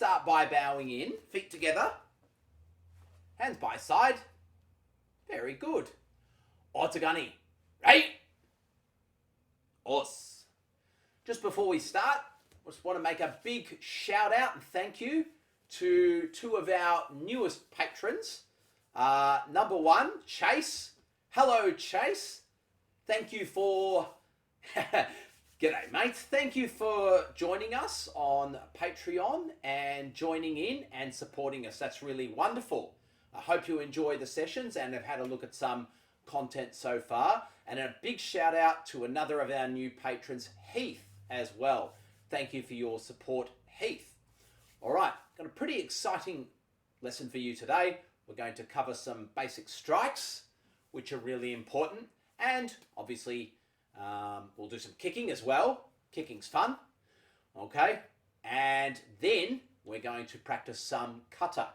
start by bowing in, feet together, hands by side. Very good. Otagani. Right? Os. Just before we start, I just want to make a big shout out and thank you to two of our newest patrons. Number one, Chase. Hello, Chase. Thank you for... G'day, mate. Thank you for joining us on Patreon and joining in and supporting us. That's really wonderful. I hope you enjoy the sessions and have had a look at some content so far. And a big shout out to another of our new patrons, Heath, as well. Thank you for your support, Heath. All right, got a pretty exciting lesson for you today. We're going to cover some basic strikes, which are really important. And obviously, we'll do some kicking as well. Kicking's fun. Okay, and then we're going to practice some kata.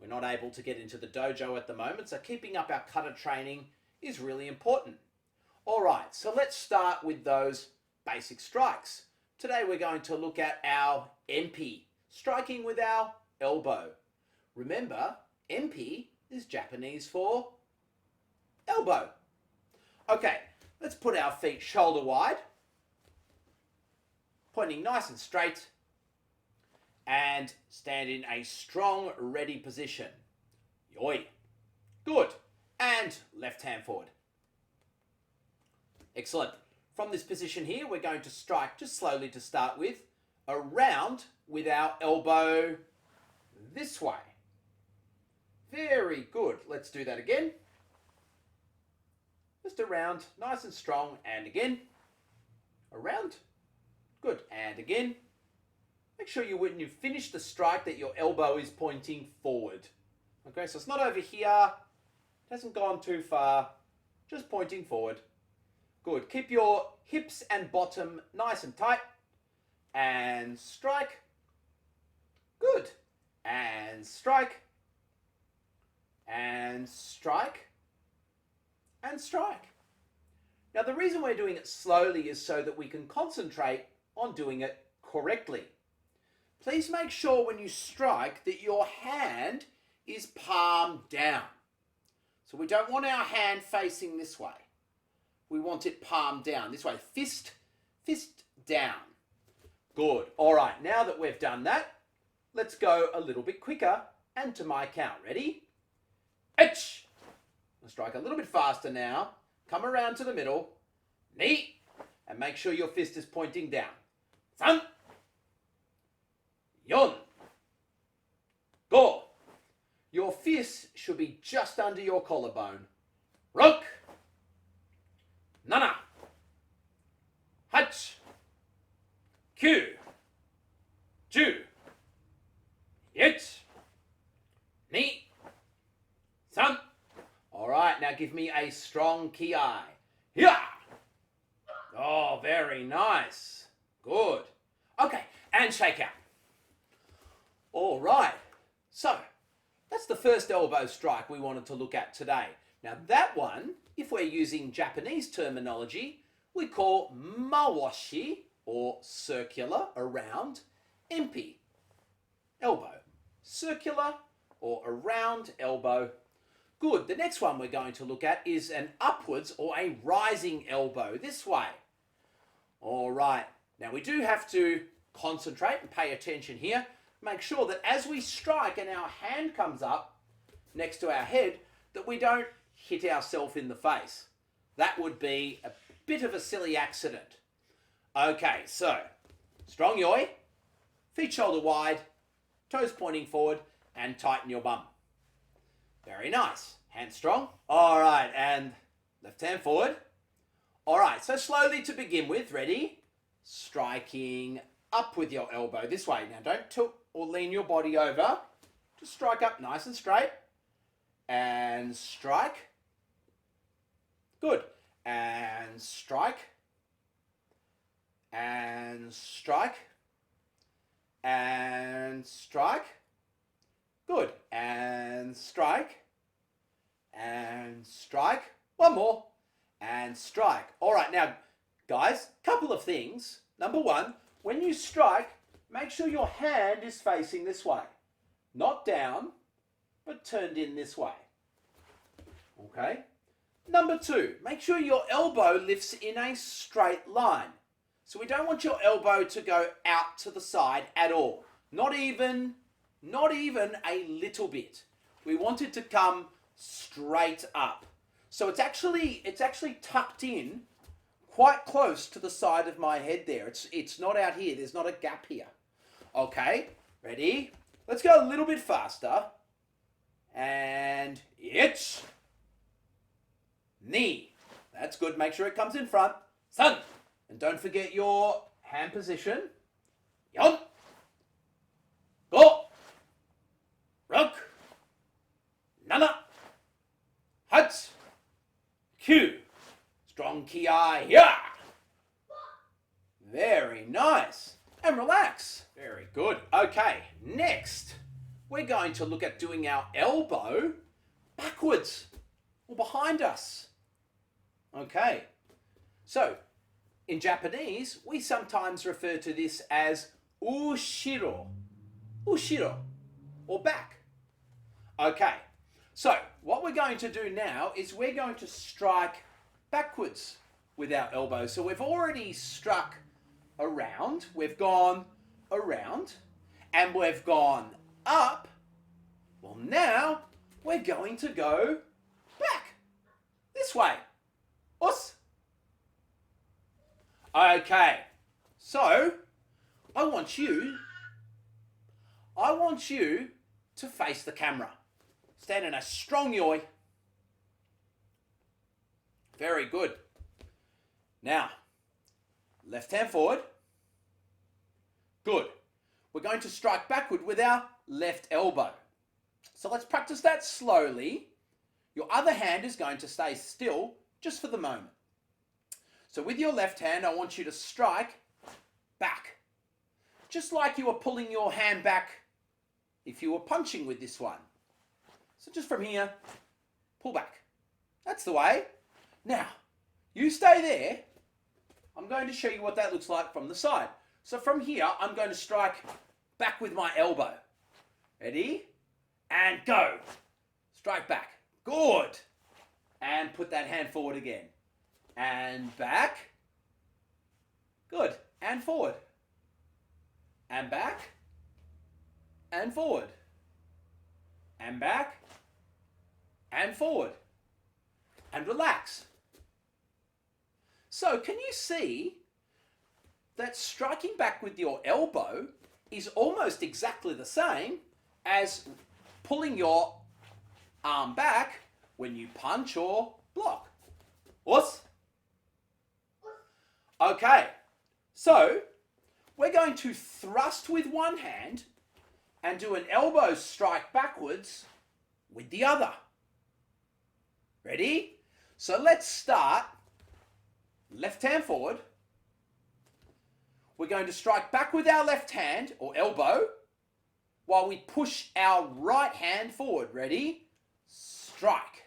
We're not able to get into the dojo at the moment, so keeping up our kata training is really important. All right, so let's start with those basic strikes. Today we're going to look at our empi, striking with our elbow. Remember, empi is Japanese for elbow. Okay, let's put our feet shoulder wide, pointing nice and straight, and stand in a strong, ready position. Yoi. Good. And left hand forward. Excellent. From this position here, we're going to strike just slowly to start with, around with our elbow this way. Very good. Let's do that again. Just around, nice and strong, and again. Around. Good. And again. Make sure when you finish the strike that your elbow is pointing forward. Okay, so it's not over here. It hasn't gone too far. Just pointing forward. Good. Keep your hips and bottom nice and tight. And strike. Good. And strike. And strike. And strike. Now the reason we're doing it slowly is so that we can concentrate on doing it correctly. Please make sure when you strike that your hand is palm down. So we don't want our hand facing this way. We want it palm down, this way, fist down. Good. All right, now that we've done that, let's go a little bit quicker and to my count. Ready? Itch. I'll strike a little bit faster now. Come around to the middle. Knee. And make sure your fist is pointing down. San. Yon. Go. Your fist should be just under your collarbone. Rok. Nana. Hach. Kyu. Ju. Yet. Ni. San. All right, now give me a strong ki. Yeah. Oh, very nice. Good. Okay, and shake out. All right, so that's the first elbow strike we wanted to look at today. Now that one, if we're using Japanese terminology, we call mawashi, or circular, around, empi, elbow. Circular or around elbow. Good. The next one we're going to look at is an upwards or a rising elbow, this way. All right, now we do have to concentrate and pay attention here. Make sure that as we strike and our hand comes up next to our head, that we don't hit ourselves in the face. That would be a bit of a silly accident. Okay, so strong yoi, feet shoulder wide, toes pointing forward, and tighten your bum. Very nice. Hand strong. All right, and left hand forward. All right, so slowly to begin with. Ready? Striking up with your elbow this way. Now don't tilt or lean your body over. Just strike up nice and straight. And strike. Good. And strike. And strike. And strike. Good. And strike. And strike. One more. And strike. All right, now, guys, couple of things. Number one, when you strike, make sure your hand is facing this way. Not down, but turned in this way. Okay? Number 2, make sure your elbow lifts in a straight line. So we don't want your elbow to go out to the side at all. Not even a little bit. We want it to come straight up. So it's actually tucked in quite close to the side of my head there. It's not out here. There's not a gap here. Okay, ready? Let's go a little bit faster. And it's knee. That's good. Make sure it comes in front. Sun. And don't forget your hand position. Yon. Go. Ruk. Nana. Hut. Q. Strong ki. Yeah. Very nice. And relax. Very good. Okay, next we're going to look at doing our elbow backwards or behind us. Okay, so in Japanese, we sometimes refer to this as ushiro, ushiro, or back. Okay, so what we're going to do now is we're going to strike backwards with our elbow. So we've already struck around, we've gone around, and we've gone up. Well, now we're going to go back this way. Us. Okay, so I want you to face the camera. Stand in a strong yoi. Very good. Now, left hand forward. Good. We're going to strike backward with our left elbow. So let's practice that slowly. Your other hand is going to stay still just for the moment. So with your left hand, I want you to strike back. Just like you were pulling your hand back if you were punching with this one. So just from here, pull back. That's the way. Now, you stay there. I'm going to show you what that looks like from the side. So from here, I'm going to strike back with my elbow. Ready? And go. Strike back. Good. And put that hand forward again. And back. Good. And forward. And back. And forward. And back. And forward. And relax. So can you see that striking back with your elbow is almost exactly the same as pulling your arm back when you punch or block? Us? Okay, so we're going to thrust with one hand and do an elbow strike backwards with the other. Ready? So let's start. Left hand forward. We're going to strike back with our left hand or elbow while we push our right hand forward. Ready? Strike.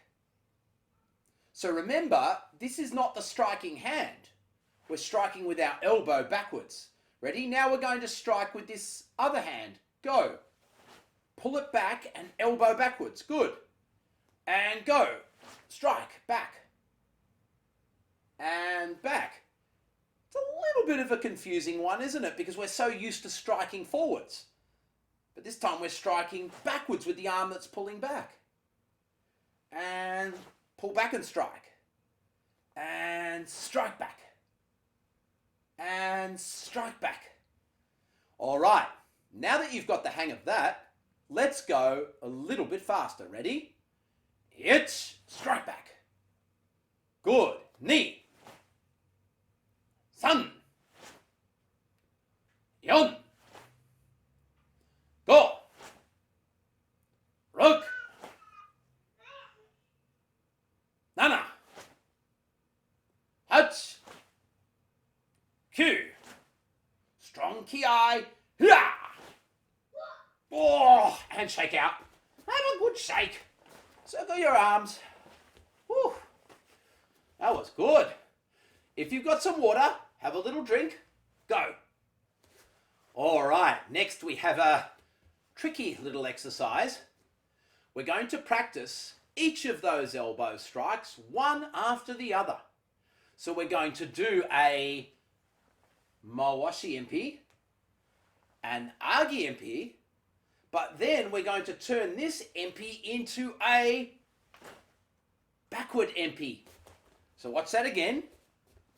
So remember, this is not the striking hand. We're striking with our elbow backwards. Ready? Now we're going to strike with this other hand. Go. Pull it back and elbow backwards. Good. And go. Strike. Back. And back. It's a little bit of a confusing one, isn't it? Because we're so used to striking forwards. But this time we're striking backwards with the arm that's pulling back. And pull back and strike. And strike back. And strike back. All right. Now that you've got the hang of that, let's go a little bit faster. Ready? Hit. Strike back. Good. Knee. Sun. Yon. Go. Ruk. Nana. Hut. Q. Strong ki. Yeah. Oh, and shake out. Have a good shake. Circle your arms. Whew. That was good. If you've got some water, have a little drink. Go. All right, next we have a tricky little exercise. We're going to practice each of those elbow strikes one after the other. So we're going to do a mawashi MP, an agi MP, but then we're going to turn this MP into a backward MP. So what's that again?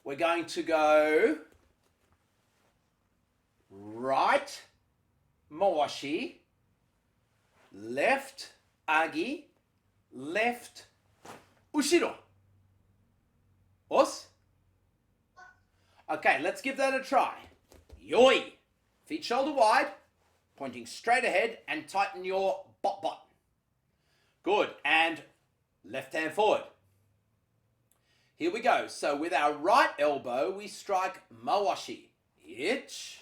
We're going to go right mawashi, left agi, left ushiro. Os? Okay, let's give that a try. Yoi. Feet shoulder wide, pointing straight ahead, and tighten your bot. Good, and left hand forward. Here we go. So with our right elbow, we strike mawashi. Ich.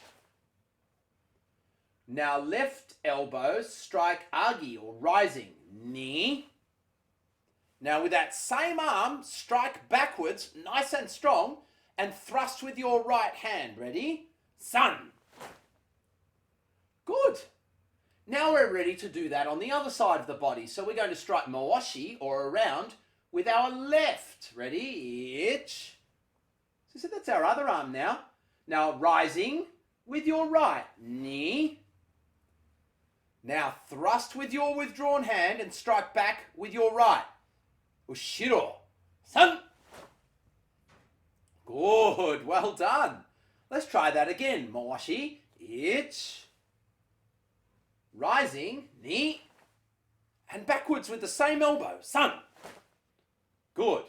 Now left elbow, strike agi or rising. Ni. Now with that same arm, strike backwards, nice and strong, and thrust with your right hand. Ready? San. Good. Now we're ready to do that on the other side of the body. So we're going to strike mawashi or around with our left. Ready? Ich. So that's our other arm now. Now rising with your right. Ni. Now thrust with your withdrawn hand and strike back with your right. Ushiro. San. Good. Well done. Let's try that again. Mawashi. Ich. Rising. Ni. And backwards with the same elbow. San. Good.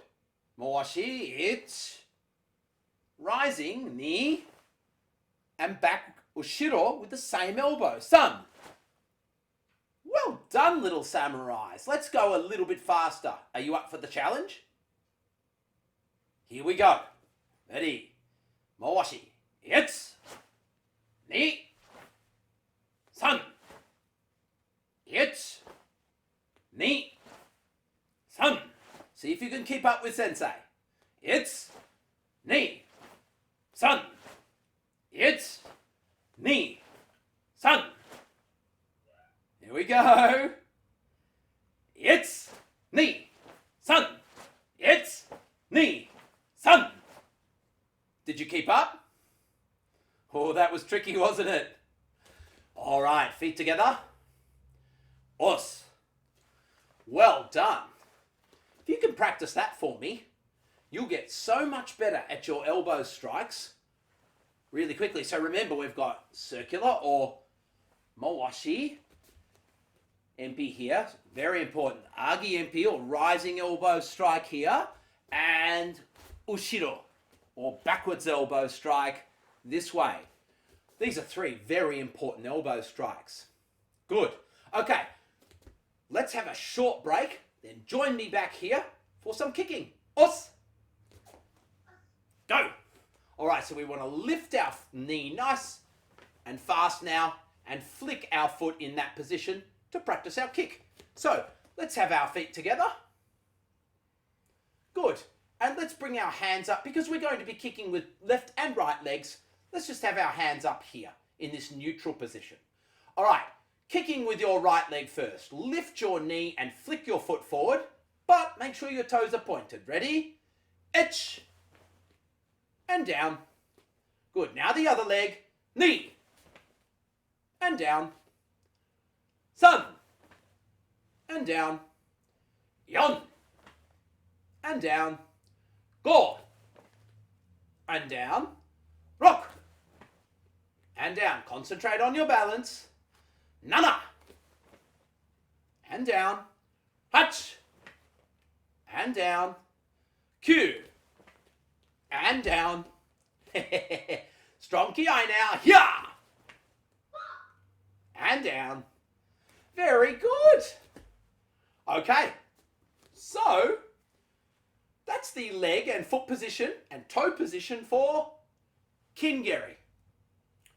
Mawashi. Ich. Rising. Ni. And back. Ushiro with the same elbow. San. Well done, little samurais. Let's go a little bit faster. Are you up for the challenge? Here we go. Ready. Mawashi. It's. Ni. San. It's. Ni. San. See if you can keep up with Sensei. It's. Ni. San. It's. Ni. San. Here we go. It's. Ni. San. It's. Ni. San. Did you keep up? Oh, that was tricky, wasn't it? All right, feet together. Os. Well done. If you can practice that for me, you'll get so much better at your elbow strikes really quickly. So remember, we've got circular or mawashi MP here. Very important. Agi MP or rising elbow strike here. And ushiro or backwards elbow strike this way. These are three very important elbow strikes. Good. Okay, let's have a short break, then join me back here for some kicking. Os. Go. All right, so we want to lift our knee nice and fast now and flick our foot in that position to practice our kick. So let's have our feet together. Good. And let's bring our hands up because we're going to be kicking with left and right legs. Let's just have our hands up here in this neutral position. All right, kicking with your right leg first. Lift your knee and flick your foot forward, but make sure your toes are pointed. Ready? Ich. And down. Good. Now the other leg. Knee. And down. San. And down. Yon. And down. Go. And down. Rock. And down. Concentrate on your balance. Nana. And down. Hutch. And down. Q. And down. Strong ki now. Yeah. And down. Very good. Okay. So, that's the leg and foot position and toe position for kingeri.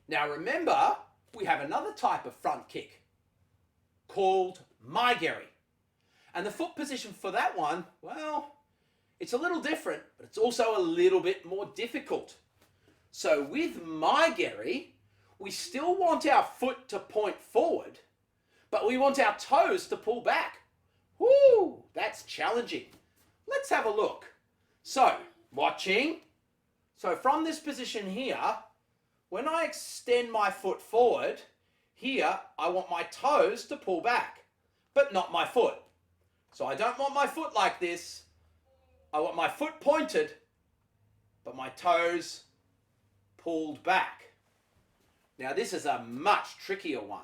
Now remember, we have another type of front kick called maigeri. And the foot position for that one, well, it's a little different, but it's also a little bit more difficult. So with maigeri, we still want our foot to point forward, but we want our toes to pull back. Woo, that's challenging. Let's have a look. So, watching. So from this position here, when I extend my foot forward, here I want my toes to pull back, but not my foot. So I don't want my foot like this. I want my foot pointed, but my toes pulled back. Now this is a much trickier one.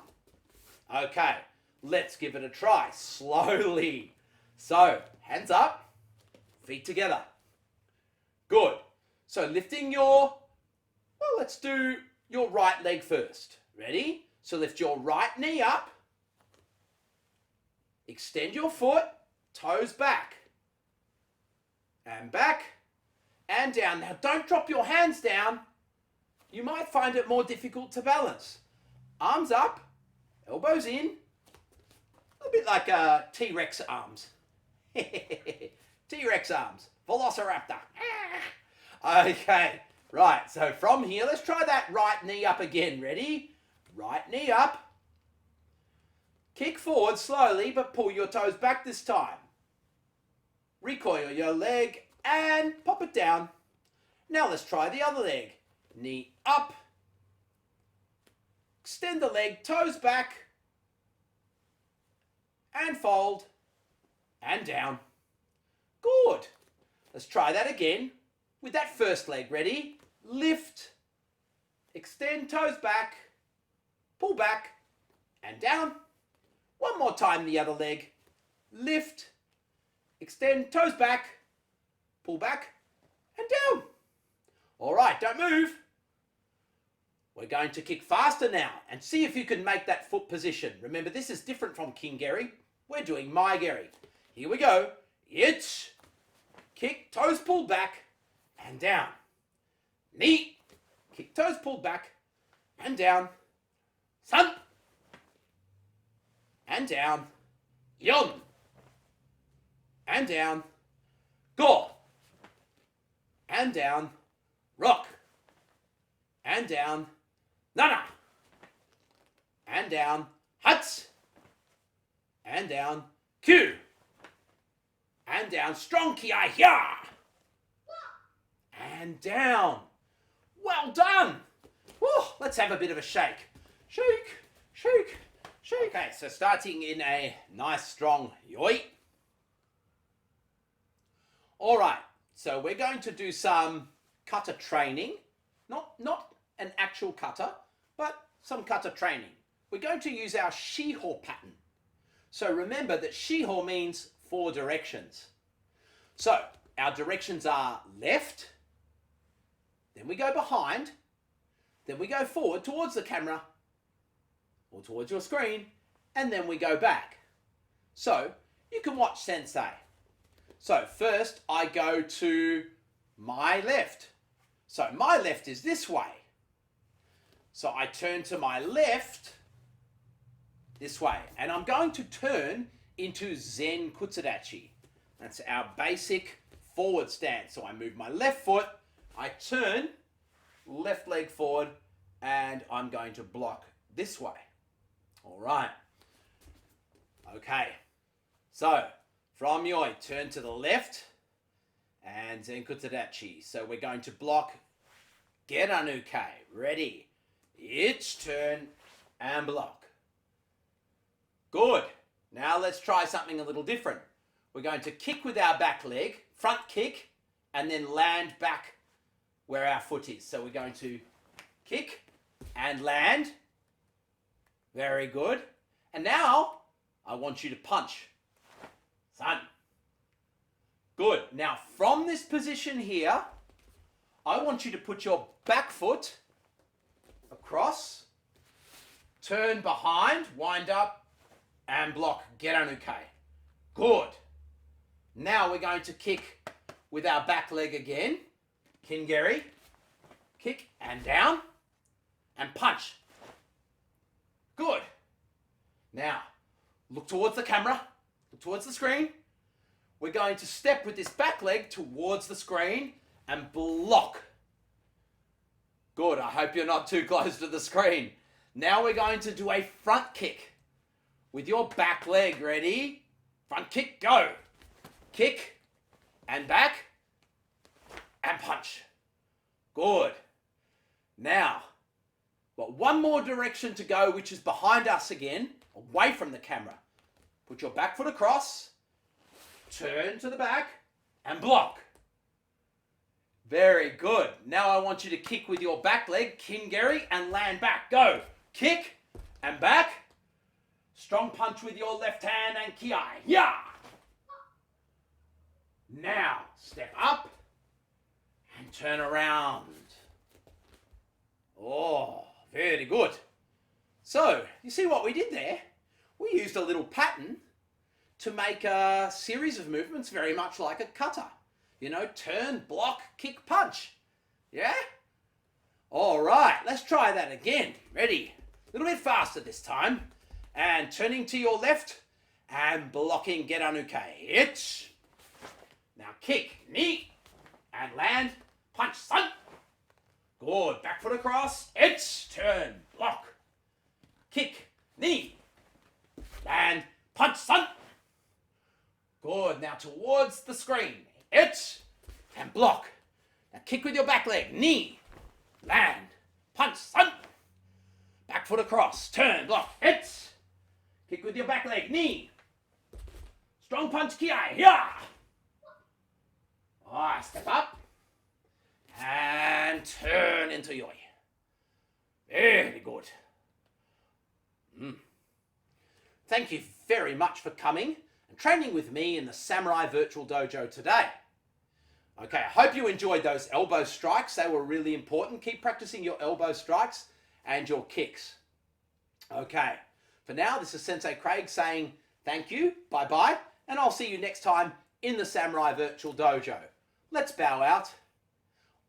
Okay, let's give it a try slowly. So, hands up, feet together. Good. So lifting your, well, let's do your right leg first. Ready? So lift your right knee up. Extend your foot, toes back. And back and down. Now don't drop your hands down. You might find it more difficult to balance. Arms up, elbows in. A bit like T-Rex arms. T-Rex arms. Velociraptor. Okay, right, so from here, let's try that right knee up again. Ready? Right knee up. Kick forward slowly, but pull your toes back this time. Recoil your leg and pop it down. Now let's try the other leg. Knee up. Extend the leg, toes back. And fold. And down. Good. Let's try that again with that first leg. Ready? Lift. Extend toes back. Pull back. And down. One more time the other leg. Lift. Extend toes back. Pull back. And down. All right, don't move. We're going to kick faster now and see if you can make that foot position. Remember, this is different from King Gary. We're doing my Gary. Here we go. It's kick, toes pulled back and down. Knee, kick, toes pulled back and down. Sun. And down. Yon. And down. Go. And down. Rock. And down. Nana. And down. Huts. And down. Q. And down. Strong ki ya. And down. Well done. Woo, let's have a bit of a shake. Shake, shake, shake. Okay, so starting in a nice strong yoi. All right, so we're going to do some kata training. Not an actual kata, but some kata training. We're going to use our shiho pattern. So remember that shiho means 4 directions. So our directions are left, then we go behind, then we go forward towards the camera or towards your screen, and then we go back. So you can watch Sensei. So first I go to my left. So my left is this way. So I turn to my left this way, and I'm going to turn into Zen Kutsurachi. That's our basic forward stance. So I move my left foot, I turn, left leg forward, and I'm going to block this way. All right. Okay. So from yoi, turn to the left and Zen Kutsurachi. So we're going to block Geranuke. Ready? It's turn and block. Good. Now let's try something a little different. We're going to kick with our back leg, front kick, and then land back where our foot is. So we're going to kick and land. Very good. And now I want you to punch. Sun. Good. Now from this position here, I want you to put your back foot across, turn behind, wind up, and block Geranuke. Good. Now we're going to kick with our back leg again. Kingeri. Kick and down. And punch. Good. Now, look towards the camera. Look towards the screen. We're going to step with this back leg towards the screen and block. Good, I hope you're not too close to the screen. Now we're going to do a front kick with your back leg. Ready? Front kick, go. Kick and back and punch. Good. Now, got one more direction to go, which is behind us again, away from the camera. Put your back foot across, turn to the back and block. Very good. Now I want you to kick with your back leg, kingeri, and land back. Go. Kick and back. Strong punch with your left hand and kiai. Yeah. Now step up and turn around. Oh, very good. So, you see what we did there? We used a little pattern to make a series of movements very much like a kata. You know, turn, block, kick, punch. Yeah? All right, let's try that again. Ready? A little bit faster this time. And turning to your left and blocking Geranuke. It. Now kick, knee, and land, punch, sun. Good, back foot across, it, turn, block. Kick, knee, land, punch, sun. Good, now towards the screen. It, and block. Now kick with your back leg, knee, land, punch, sun. Back foot across, turn, block, it. Kick with your back leg, knee. Strong punch, kiai, yeah. Step up. And turn into yoi. Very good. Thank you very much for coming and training with me in the Samurai Virtual Dojo today. Okay, I hope you enjoyed those elbow strikes. They were really important. Keep practicing your elbow strikes and your kicks. Okay, for now, this is Sensei Craig saying thank you, bye-bye, and I'll see you next time in the Samurai Virtual Dojo. Let's bow out.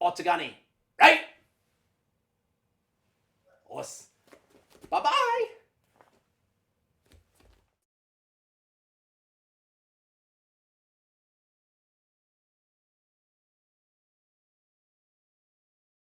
Otagani, right? Os. Bye-bye.